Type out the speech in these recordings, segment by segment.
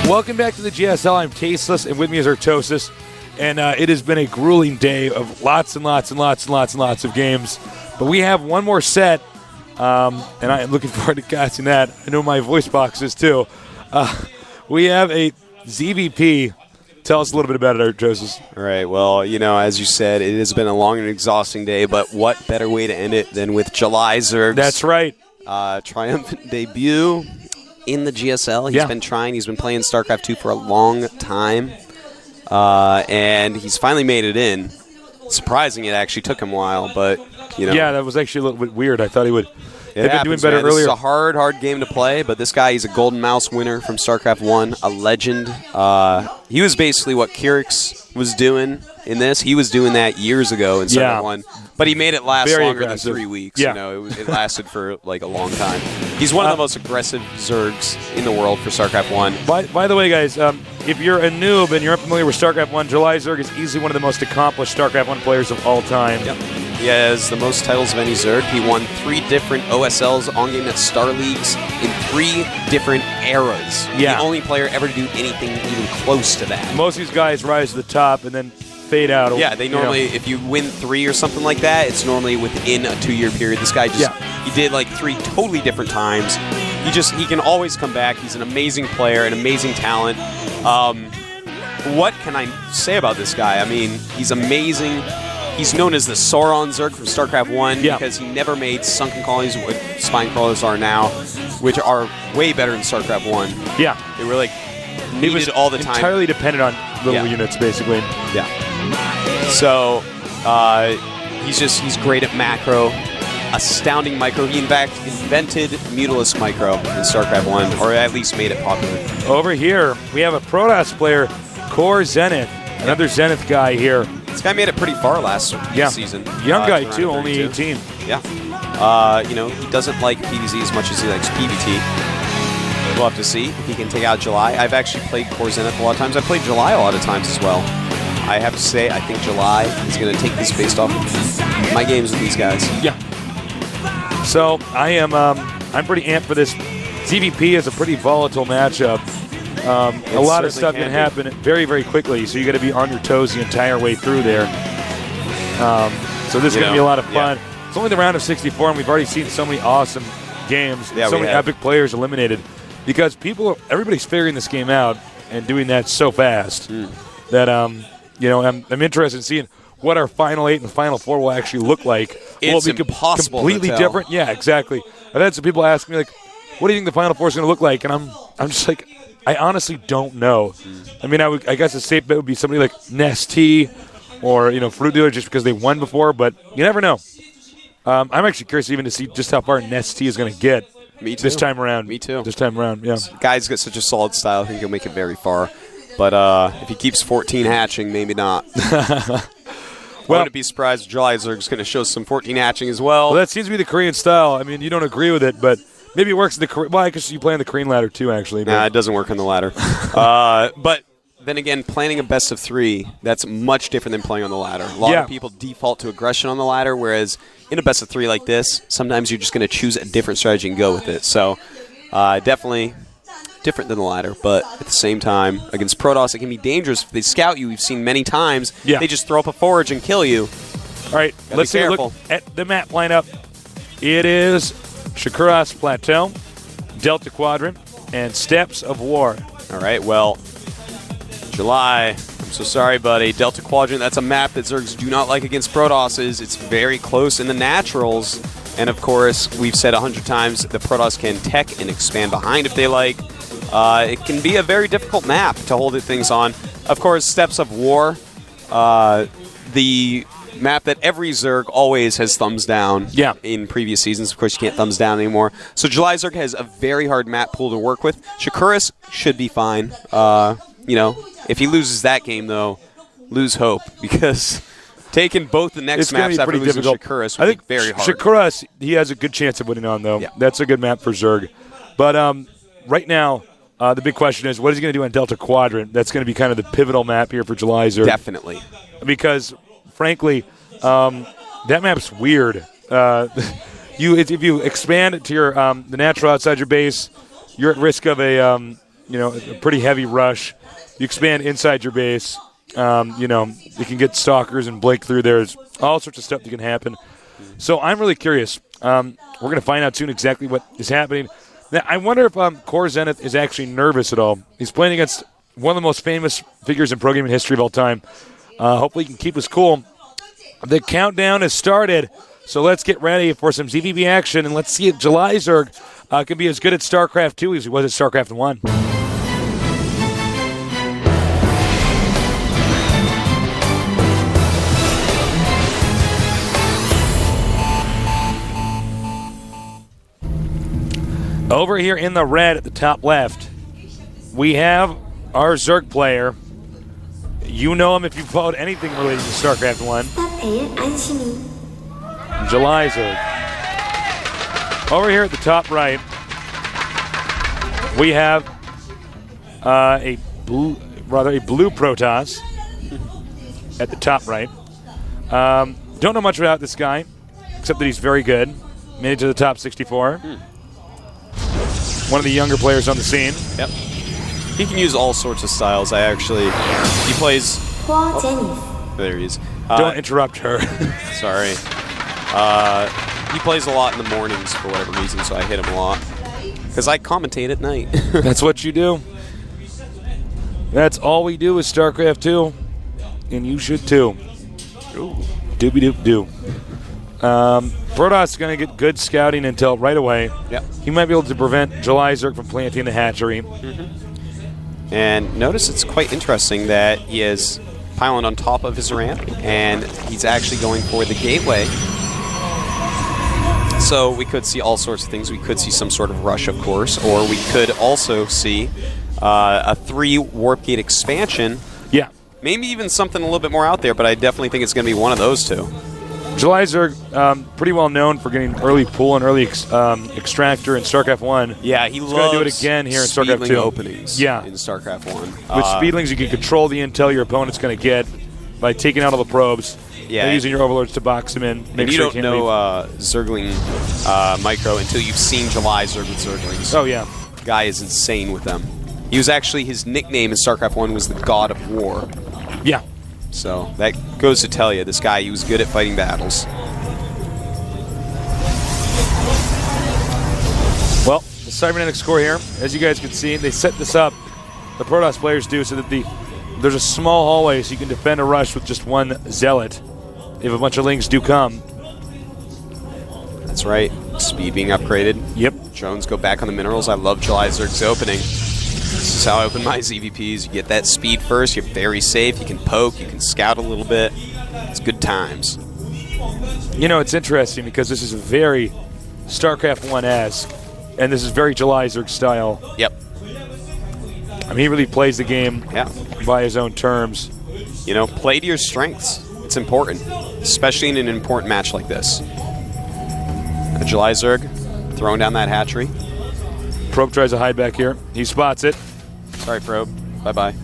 Welcome back to the GSL. I'm Tasteless, and with me is Artosis. And it has been a grueling day of lots and lots of games. But we have one more set, and I am looking forward to catching that. I know my voice box is too. We have a ZVP. Tell us a little bit about it, Artosis. All right. Well, as you said, it has been a long and exhausting day, but what better way to end it than with July Zerg's That's right. Triumphant debut in the GSL. He's been trying. He's been playing StarCraft 2 for a long time, and he's finally made it in. Surprising, it actually took him a while, but, Yeah, that was actually a little bit weird. I thought he would have been doing better man. earlier. This is a hard game to play, but this guy, he's a Golden Mouse winner from StarCraft 1, a legend. He was basically what Kyrix was doing in this. He was doing that years ago in StarCraft 1, but he made it last longer than 3 weeks. Yeah. It lasted for like a long time. He's one of the most aggressive Zergs in the world for StarCraft 1. By the way, guys, if you're a noob and you're unfamiliar with StarCraft 1, July Zerg is easily one of the most accomplished StarCraft 1 players of all time. Yep. He has the most titles of any Zerg. He won 3 different OSLs on-game at Star Leagues in 3 different eras. Yeah. The only player ever to do anything even close to that. Most of these guys rise to the top and then fade out. Yeah, they normally, if you win 3 or something like that, it's normally within a 2-year period. This guy he did like 3 totally different times. He can always come back. He's an amazing player, an amazing talent. What can I say about this guy? I mean, he's amazing. He's known as the Sauron Zerg from StarCraft 1 because he never made sunken colonies, what spine crawlers are now, which are way better than StarCraft 1. Yeah. They were like needed all the time. Entirely dependent on little units, basically. Yeah. So he's great at macro, astounding micro. He in fact invented Mutalisk micro in StarCraft 1, or at least made it popular. Over here, we have a Protoss player, cOre Zenith, another Zenith guy here. This guy made it pretty far last season. Young guy, too, only 18. Yeah. He doesn't like PvZ as much as he likes PvT. We'll have to see if he can take out July. I've actually played cOre Zenith a lot of times. I've played July a lot of times as well. I have to say, I think July is going to take this based off of my games with these guys. Yeah. So I'm pretty amped for this. ZVP is a pretty volatile matchup. A lot of stuff can happen very, very quickly, so you got to be on your toes the entire way through there. So this is going to be a lot of fun. Yeah. It's only the round of 64, and we've already seen so many awesome games, so many epic players eliminated, because everybody's figuring this game out and doing that so fast that I'm interested in seeing what our Final 8 and Final 4 will actually look like. It's impossible completely to tell. different. Yeah, exactly. I've had some people ask me, like, what do you think the Final 4 is going to look like? And I'm just like, I honestly don't know. I mean, I guess a safe bet would be somebody like Nestea or, Fruit Dealer just because they won before, but you never know. I'm actually curious even to see just how far Nestea is going to get this time around. Me too. This time around, yeah. Guy's got such a solid style, I think he'll make it very far. But if he keeps 14 hatching, maybe not. I wouldn't be surprised if July Zerg's going to show some 14 hatching as well. Well, that seems to be the Korean style. I mean, you don't agree with it, but maybe it works in the Korean. Well, I guess you play on the Korean ladder too, actually. Nah, it doesn't work on the ladder. But then again, planning a best of 3, that's much different than playing on the ladder. A lot of people default to aggression on the ladder, whereas in a best of 3 like this, sometimes you're just going to choose a different strategy and go with it. So definitely different than the ladder, but at the same time, against Protoss, it can be dangerous. If they scout you, we've seen many times, they just throw up a forage and kill you. All right, let's take a look at the map lineup. It is Shikuras Plateau, Delta Quadrant, and Steppes of War. All right, well, July, I'm so sorry, buddy. Delta Quadrant, that's a map that Zergs do not like against Protosses. It's very close in the naturals. And, of course, we've said 100 times the Protoss can tech and expand behind if they like. It can be a very difficult map to hold things on. Of course, Steppes of War, the map that every Zerg always has thumbs down in previous seasons. Of course, you can't thumbs down anymore. So July Zerg has a very hard map pool to work with. Shikuras should be fine. If he loses that game, though, lose hope, because taking both the next maps after losing Shikuras would be very hard. Shikuras, he has a good chance of winning on, though. Yeah. That's a good map for Zerg. But right now, the big question is, what is he going to do on Delta Quadrant? That's going to be kind of the pivotal map here for July Zerg. Definitely. Because, frankly, that map's weird. If you expand it to your the natural outside your base, you're at risk of a a pretty heavy rush. You expand inside your base. You can get stalkers and blink through there. There's all sorts of stuff that can happen. So I'm really curious. We're going to find out soon exactly what is happening. Now, I wonder if cOre Zenith is actually nervous at all. He's playing against one of the most famous figures in pro gaming history of all time. Hopefully he can keep us cool. The countdown has started, so let's get ready for some ZVP action, and let's see if July Zerg can be as good at StarCraft 2 as he was at StarCraft 1. Over here in the red at the top left, we have our Zerg player. You know him if you've followed anything related to StarCraft 1. July Zerg. Over here at the top right, we have a blue Protoss at the top right. Don't know much about this guy, except that he's very good. Made it to the top 64. One of the younger players on the scene. Yep. He can use all sorts of styles. He plays... Oh, there he is. Don't interrupt her. Sorry. He plays a lot in the mornings for whatever reason, so I hit him a lot. Because I commentate at night. That's what you do. That's all we do is StarCraft 2. And you should too. Ooh. Doobie-doop-doo. Protoss is going to get good scouting intel right away. Yep. He might be able to prevent July Zerg from planting the hatchery. And notice it's quite interesting that he is piling on top of his ramp, and he's actually going for the gateway. So we could see all sorts of things. We could see some sort of rush, of course, or we could also see a 3 warp gate expansion. Yeah. Maybe even something a little bit more out there, but I definitely think it's going to be one of those two. July Zerg, pretty well known for getting early pull and early extractor in StarCraft 1. Yeah, he loves going to do it again here in StarCraft 2. Openings yeah. in StarCraft 1. With speedlings, you can control the intel your opponent's going to get by taking out all the probes and using your overlords to box them in. And you don't know Zergling Micro until you've seen July Zerg with Zerglings. Oh, yeah. Guy is insane with them. He was actually, his nickname in StarCraft 1 was the God of War. Yeah. So that goes to tell you, this guy, he was good at fighting battles. Well, the cybernetics score here, as you guys can see, they set this up, the Protoss players do, so that there's a small hallway so you can defend a rush with just one zealot if a bunch of lings do come. That's right. Speed being upgraded. Yep. Drones go back on the minerals. I love July Zerg's opening. This is how I open my ZVPs. You get that speed first. You're very safe. You can poke. You can scout a little bit. It's good times. You know, it's interesting because this is very StarCraft 1-esque, and this is very July Zerg style. Yep. I mean, he really plays the game by his own terms. You know, play to your strengths. It's important, especially in an important match like this. July Zerg throwing down that hatchery. Probe tries to hide back here. He spots it. Sorry, Probe. Bye-bye.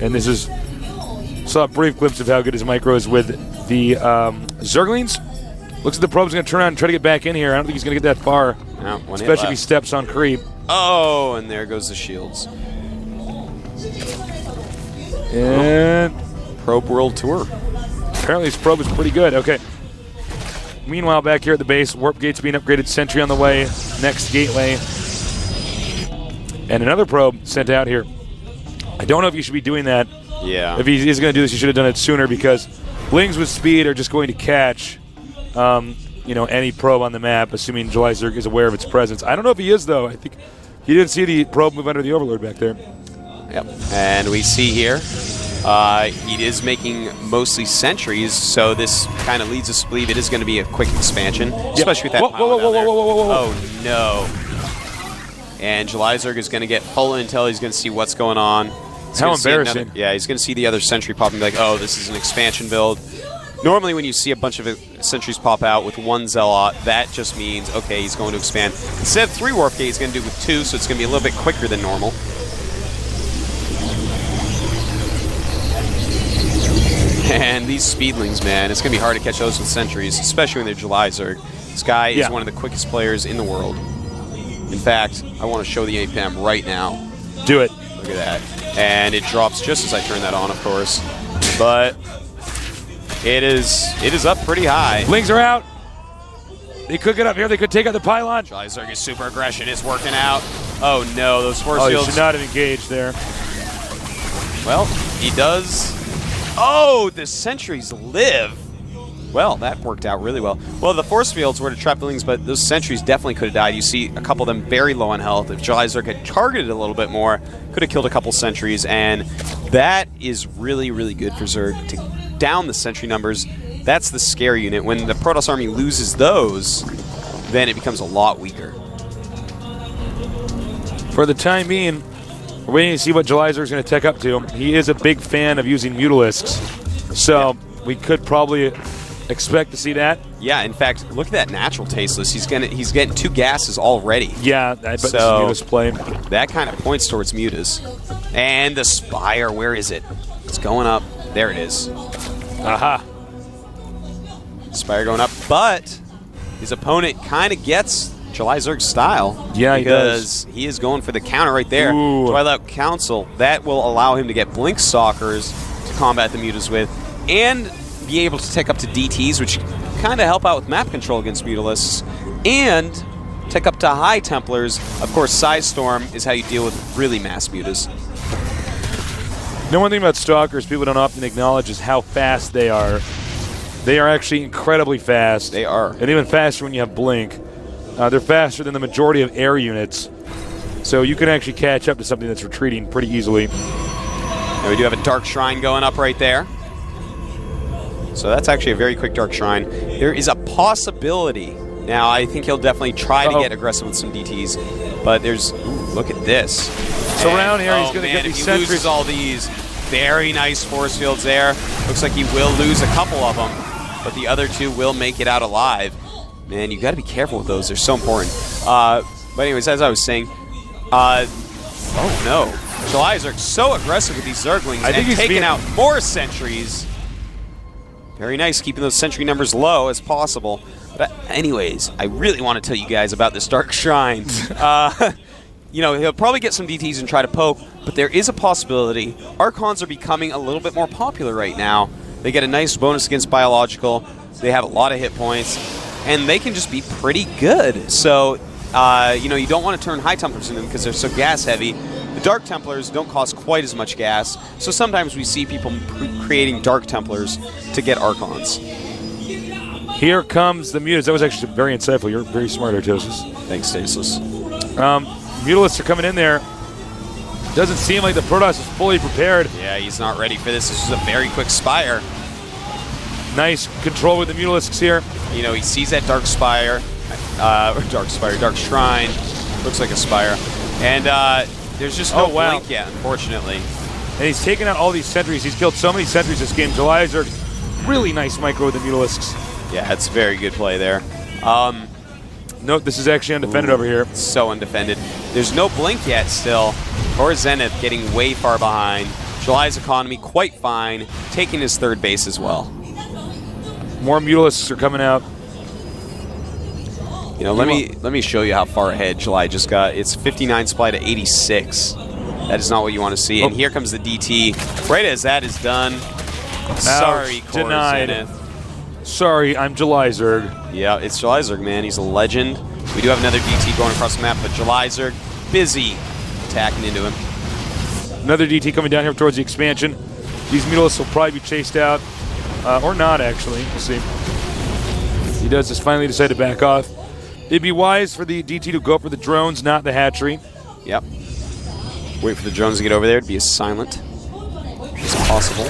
And this is... Saw a brief glimpse of how good his micro is with the Zerglings. Looks like the Probe's going to turn around and try to get back in here. I don't think he's going to get that far. No, especially if he steps on creep. Oh, and there goes the shields. And... Probe World Tour. Apparently his probe is pretty good. Okay. Meanwhile, back here at the base, warp gates being upgraded, sentry on the way, next gateway. And another probe sent out here. I don't know if you should be doing that. Yeah. If he is going to do this, he should have done it sooner because lings with speed are just going to catch, any probe on the map, assuming July Zerg is aware of its presence. I don't know if he is, though. I think he didn't see the probe move under the Overlord back there. Yep. And we see here, he is making mostly sentries, so this kind of leads us to believe it is going to be a quick expansion, especially with that pylon down there. Oh, no. And July Zerg is going to get full intel. He's going to see what's going on. How embarrassing. He's going to see the other sentry pop and be like, oh, this is an expansion build. Normally when you see a bunch of sentries pop out with one Zealot, that just means, okay, he's going to expand. Instead of 3 warp gate, he's going to do it with 2, so it's going to be a little bit quicker than normal. And these speedlings, man, it's going to be hard to catch those with sentries, especially when they're July Zerg. This guy is one of the quickest players in the world. In fact, I want to show the APM right now. Do it. Look at that. And it drops just as I turn that on, of course. But it is up pretty high. Blings are out. They could get up here. They could take out the pylon. GSL's super aggression is working out. Oh no, those force Oh, fields. he should not have engaged there. Well, he does. Oh, the sentries live. Well, that worked out really well. Well, the force fields were to trap the Lings, but those sentries definitely could have died. You see a couple of them very low on health. If GSL had targeted a little bit more, could have killed a couple sentries, and that is really, really good for Zerg to down the sentry numbers. That's the scare unit. When the Protoss army loses those, then it becomes a lot weaker. For the time being, we're waiting to see what GSL is going to tech up to. He is a big fan of using Mutalisks, so we could probably expect to see that. Yeah, in fact, look at that natural tasteless. He's getting 2 gases already. Yeah, I bet So, this is Mutas play. That kind of points towards Mutas. And the Spire, where is it? It's going up. There it is. Aha. Spire going up, but his opponent kind of gets GSL's style. Yeah, he because does. he is going for the counter right there. Ooh. Twilight Council, that will allow him to get Blink Stalkers to combat the Mutas with, and be able to take up to DTs, which kind of help out with map control against Mutalisks, and take up to High Templars. Of course, Size Storm is how you deal with really mass Mutas. The one thing about Stalkers people don't often acknowledge is how fast they are. They are actually incredibly fast. They are. And even faster when you have Blink. They're faster than the majority of air units. So you can actually catch up to something that's retreating pretty easily. Now we do have a Dark Shrine going up right there. So that's actually a very quick Dark Shrine. There is a possibility. Now, I think he'll definitely try to get aggressive with some DTs. But there's... Ooh, look at this. So around here, he's going to get these if he loses sentries. all these, very nice force fields there. Looks like he will lose a couple of them. But the other 2 will make it out alive. Man, you got to be careful with those. They're so important. But anyways, as I was saying... oh, no. GSL are so aggressive with these Zerglings and taking out more sentries. Very nice, keeping those sentry numbers low as possible. But anyways, I really want to tell you guys about this Dark Shrine. You know, he'll probably get some DTs and try to poke, but there is a possibility. Archons are becoming a little bit more popular right now. They get a nice bonus against biological. They have a lot of hit points, and they can just be pretty good. So, you know, you don't want to turn High Templars into them because they're so gas heavy. The Dark Templars don't cost quite as much gas, so sometimes we see people creating Dark Templars to get Archons. Here comes the Mutas. That was actually very insightful. You're very smart, Artosis. Thanks, Stasis. Mutalisks are coming in there. Doesn't seem like the Protoss is fully prepared. Yeah, he's not ready for this. This is a very quick Spire. Nice control with the Mutalisks here. You know, he sees that Dark Spire. Dark Shrine. Looks like a Spire. And there's just no blink yet, unfortunately. And he's taken out all these sentries. He's killed so many sentries this game. GSL, really nice micro with the Mutalisks. Yeah, that's a very good play there. Note, this is actually undefended over here. So undefended. There's no blink yet still. Or Zenith getting way far behind. July's economy quite fine, taking his 3rd base as well. More Mutalisks are coming out. You know, let me show you how far ahead July just got. It's 59 supply to 86. That is not what you want to see. And here comes the DT. Right as that is done. Sorry, Core denied. Zenith. Sorry, I'm GSL. Yeah, it's GSL, man. He's a legend. We do have another DT going across the map, but GSL busy attacking into him. Another DT coming down here towards the expansion. These Mutalisks will probably be chased out. Or not, actually. We'll see. He does just finally decide to back off. It'd be wise for the DT to go for the drones, not the hatchery. Yep. Wait for the drones to get over there to be as silent as possible.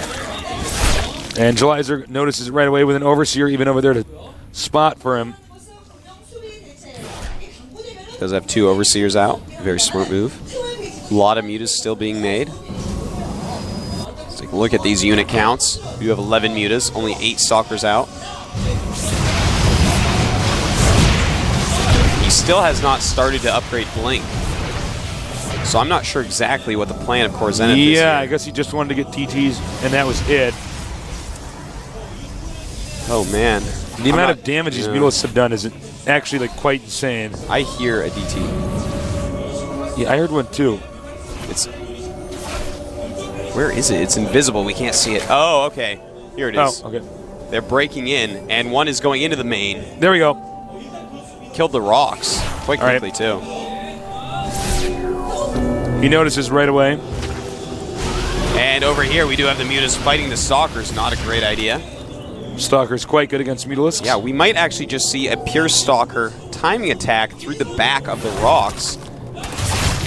And GSL notices it right away with an Overseer even over there to spot for him. Does have 2 Overseers out. Very smart move. A lot of Mutas still being made. Let's take a look at these unit counts. You have 11 Mutas, only 8 Stalkers out. He still has not started to upgrade Blink. So I'm not sure exactly what the plan of Core Zenith is. Yeah, I guess he just wanted to get TTs, and that was it. Oh, man. The amount of damage these Mutalisks have done is actually like quite insane. I hear a DT. Yeah, I heard one too. It's Where is it? It's invisible. We can't see it. Oh, okay. Here it is. Oh, okay. They're breaking in, and one is going into the main. There we go. Killed the rocks quite quickly, too. He notices right away. And over here, we do have the Mutas fighting the Stalkers. Not a great idea. Stalker's quite good against Mutalisks. Yeah, we might actually just see a pure Stalker timing attack through the back of the rocks.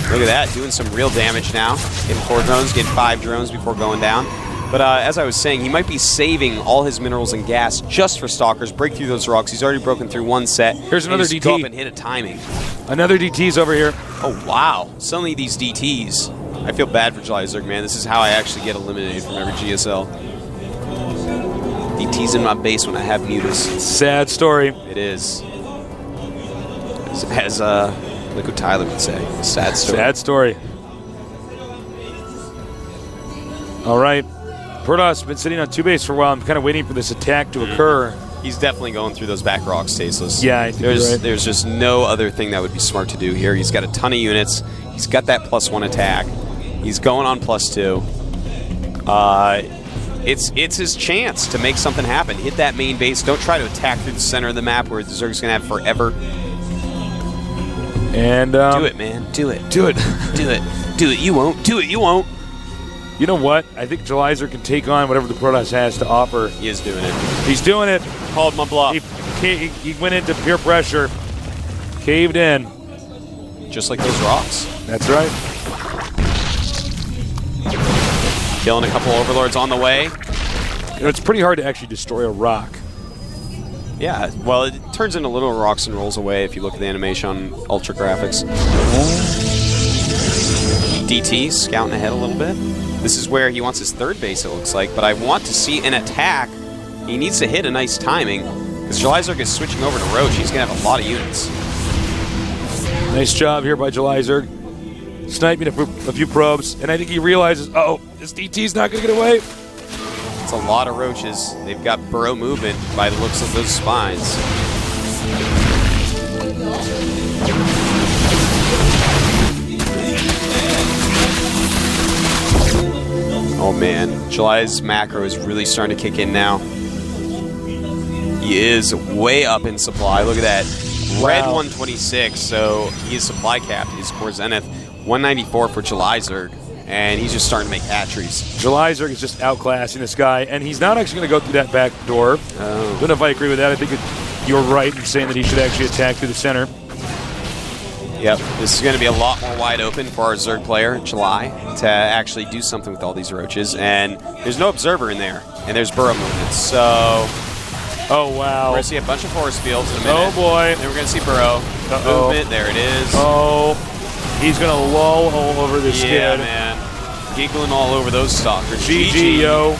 Look at that, doing some real damage now. Getting 4 drones, getting 5 drones before going down. But as I was saying, he might be saving all his minerals and gas just for Stalkers. Break through those rocks. He's already broken through one set. Here's another DT. Go up and hit a timing. Another DT's over here. Oh, wow. Suddenly these DTs. I feel bad for July Zerg, man. This is how I actually get eliminated from every GSL. DT's in my base when I have Mutas. Sad story. It is. As Liquid Tyler would say. Sad story. Sad story. All right. Protoss been sitting on 2 base for a while. I'm kind of waiting for this attack to occur. He's definitely going through those back rocks, Tasteless. Yeah, I think you're right. There's just no other thing that would be smart to do here. He's got a ton of units. He's got that +1 attack. He's going on +2. It's his chance to make something happen. Hit that main base. Don't try to attack through the center of the map where the Zerg's going to have forever. And do it, man. Do it. Do it. Do it. Do it. You won't. Do it. You won't. You know what? I think Jelizer can take on whatever the Protoss has to offer. He is doing it. He's doing it. Called my bluff. He went into peer pressure. Caved in. Just like those rocks. That's right. Killing a couple Overlords on the way. You know, it's pretty hard to actually destroy a rock. Yeah, well, it turns into little rocks and rolls away if you look at the animation on Ultra Graphics. DT scouting ahead a little bit. This is where he wants his 3rd base, it looks like, but I want to see an attack. He needs to hit a nice timing, because Jelizerg is switching over to Roach. He's going to have a lot of units. Nice job here by Jelizerg. Sniping a few probes, and I think he realizes, oh, this DT's not going to get away. It's a lot of Roaches. They've got burrow movement by the looks of those spines. Oh man, July's macro is really starting to kick in now. He is way up in supply. Look at that. Red 126, so he is supply capped. He's core zenith. 194 for Jelizerg, and he's just starting to make hat-tricks. Jelizerg is just outclassing this guy, and he's not actually going to go through that back door. Don't know if I agree with that. I think you're right in saying that he should actually attack through the center. Yep, this is going to be a lot more wide open for our Zerg player, July, to actually do something with all these Roaches, and there's no observer in there, and there's burrow movement, so... Oh, wow. We're going to see a bunch of force fields in a minute. Oh, boy. Then we're going to see burrow. Movement, there it is. Oh, he's going to lull all over this kid. Yeah, man. Giggling all over those stalkers. GG, yo.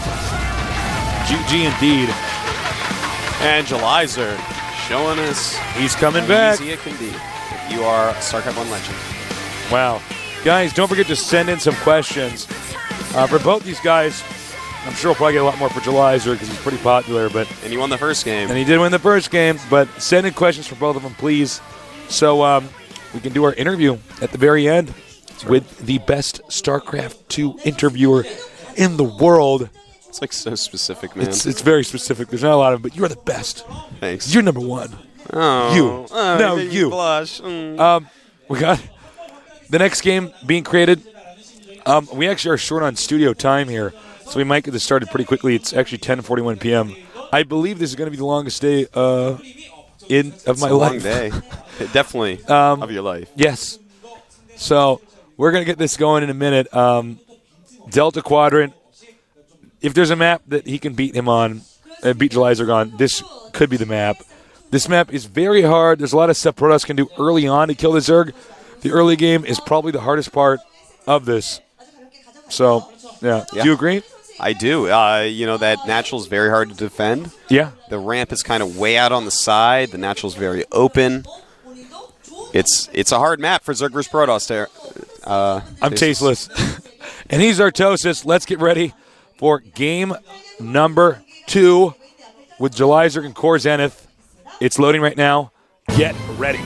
GG indeed. And Jelizerg showing us he's coming how back. easy it can be if you are a StarCraft 1 legend. Wow. Guys, don't forget to send in some questions. For both these guys, I'm sure we'll probably get a lot more for Jelizerg because he's pretty popular. And he won the first game. And he did win the first game, but send in questions for both of them, please. So we can do our interview at the very end with the best StarCraft 2 interviewer in the world. It's like so specific, man. It's very specific. There's not a lot of it, but you're the best. Thanks. You're number one. Oh. You. Oh, no, you. Blush. We got the next game being created. We actually are short on studio time here, so we might get this started pretty quickly. It's actually 10:41 p.m. I believe this is going to be the longest day of my life. Long day. Definitely of your life. Yes. So we're going to get this going in a minute. Delta Quadrant. If there's a map that he can beat him on, beat Jelizerg on, this could be the map. This map is very hard. There's a lot of stuff Protoss can do early on to kill the Zerg. The early game is probably the hardest part of this. So, yeah. Do you agree? I do. You know, that natural is very hard to defend. Yeah. The ramp is kind of way out on the side. The natural is very open. It's a hard map for Zerg vs. Protoss. I'm Tasteless. And he's Artosis. Let's get ready for game number 2 with Jelizerg and Core Zenith. It's loading right now. Get ready.